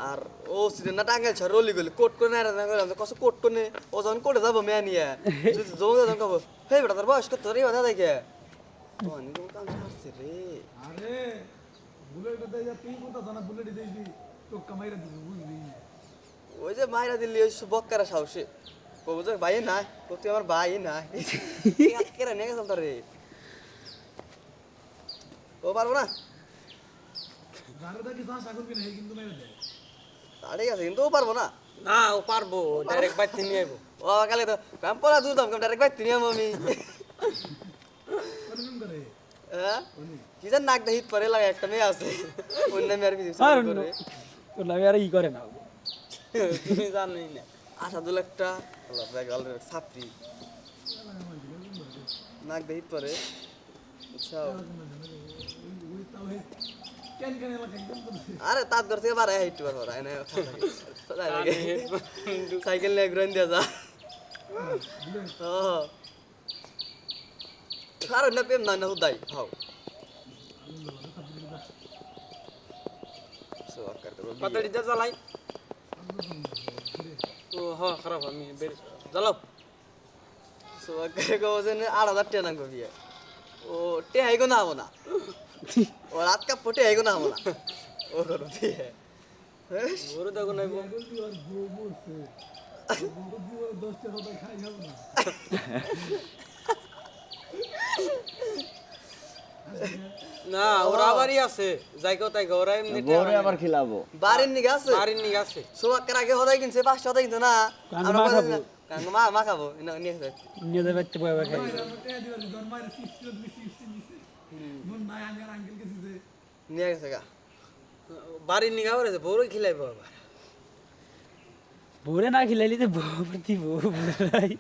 আর ও season না টাঙ্গাইল ছাড় রলি গলি কোট করে না রান্না করে কষ্ট কোট করে ও যখন কোটে যাবো মেয়া নিয়ে যদি জমে যখন কব হে বেটা তোর বয়স কত রে বাধা দেখে ও নি কোন কাম ছাড়ছে রে আরে বুলেটটা দেই যা তুই কোথা জানা বুলেট দেইবি তো কামাইরা দিবি বুঝলি ওই যে মাইরা দিল্লি ওই বক্কারা সাহসে কব যে ভাই না তুই আমার ভাই না কেরা নিয়ে গেছাল তোরে ও পারবো না জারে দেখি যা সাগর কি নাই কিন্তু মেরে দেয় ঠিক আছে কিন্তু ও পারবো না না ও পারবো ডাইরেক্ট বাইতে নিয়ে আইবো ও কালে তো কাম পড়া দুধ দাম ডাইরেক্ট বাইতে নিয়ে আমি কোন করে হ্যাঁ কি জান নাক দেহিত পরে লাগে একটা মেয়ে আছে অন্য মেয়ের বিয়ে আর করে ওলা আর ই করে না তুমি জানোই না আসাদুল একটা আল্লাহ ব্যাগ ছাত্রী নাক দেহিত পরে আচ্ছা ওই তাও হে কেন কেন এলাকা একদম করছে আরে তার ঘর থেকে বাড়ায় হাইটু পারবো না এনে সাইকেল নিয়ে ঘুরে দিয়ে যা ও আরে না প্রেম না না হুদাই হাও সো আকার করব পাতাড়ি যা জ্বালাই ও হ্যাঁ খারাপ আমি বের জ্বালাও সো আকার করব যে 8000 টাকা নাঙ্গো বিয়ে ও টে হাইগো না হবো না ও রাত কা পটে হাইগো না হবো না ও করব বিয়ে ওরে দেখো নাই বল দি আর গো বলছে গো দি আর 10 টাকা দাই খাই যাব না না ওরা আবারই আছে যাই কোথায় ওরা এমনি বউরে আবার খিলাবো বাড়ির নিগে আছে বাড়ির নিয়ে আছে সো আকার আগে হদাই কিনছে 500 হদাই কিনছে না কাঙ্গ মা খাবো। কাঙ্গ মা খাবো নিয়ে যাচ্ছে নিয়ে যাবে বাচ্চা বয় খাই মাইরা মতে দিবার জন মাইরা 60 দিবি 60 নিছে নুন নাই আঙ্গার আঙ্কেল কেসি যে নিয়ে গেছে গা বাড়ির নিয়ে আবার আছে বউরে খিলাইবো আবার ভোরে না খিলাইলি তো বউ প্রতি বউ নাই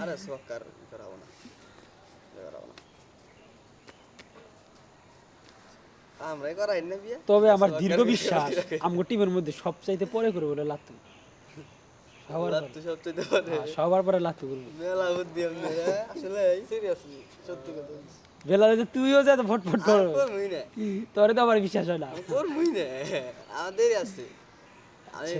আরে সকার করাবো না করাবো না আমরাই করাই না বিয়ে তবে আমার দীর্ঘ বিশ্বাস আমগো টিমের মধ্যে সবচাইতে পরে করে বলে লাতু সবার পরে। তুই সব তুই দেবে হ্যাঁ, সবার পরে লাতু করবো মেলা বুদ্ধি আমি আসলে সিরিয়াসলি সত্যি কথা বেলা যে তুইও যা ফটফট করো তোর মুই না তোরে তো আমার বিশ্বাস হয় না তোর মুই না আমাদের আছে আমি